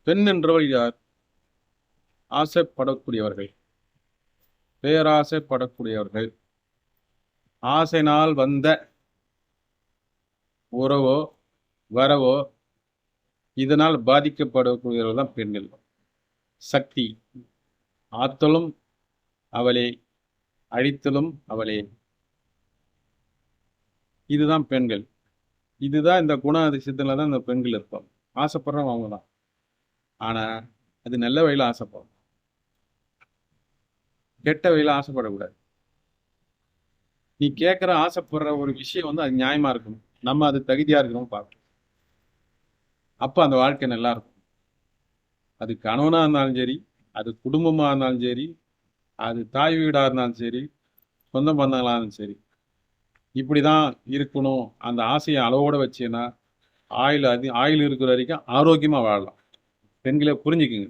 பெண் என்றவள் யார்? ஆசைப்படக்கூடியவர்கள், பேராசைப்படக்கூடியவர்கள், ஆசைனால் வந்த உறவோ வரவோ இதனால் பாதிக்கப்படக்கூடியவர்கள் தான் பெண்கள். சக்தி ஆத்தலும் அவளே, அழித்தலும் அவளே. இதுதான் பெண்கள். இதுதான் இந்த குண அதிசயத்துல தான் இந்த பெண்கள் இருப்பாங்க. ஆசைப்படுறவங்க அவங்க தான். ஆனா அது நல்ல வழியில ஆசைப்படும், கெட்ட வழியில ஆசைப்படக்கூடாது. நீ கேட்குற ஆசைப்படுற ஒரு விஷயம் வந்து அது நியாயமா இருக்கணும், நம்ம அது தகுதியா இருக்கணும் பார்க்கணும். அப்போ அந்த வாழ்க்கை நல்லா இருக்கும். அது கணவனா இருந்தாலும் சரி, அது குடும்பமா இருந்தாலும் சரி, அது தாய் வீடா இருந்தாலும் சரி, சொந்த பந்தங்களா இருந்தாலும் சரி, இப்படிதான் இருக்கணும். அந்த ஆசையை அளவோட வச்சேன்னா ஆயுள் இருக்கிற வரைக்கும் ஆரோக்கியமா வாழலாம். பெண்களை புரிஞ்சுக்குங்க.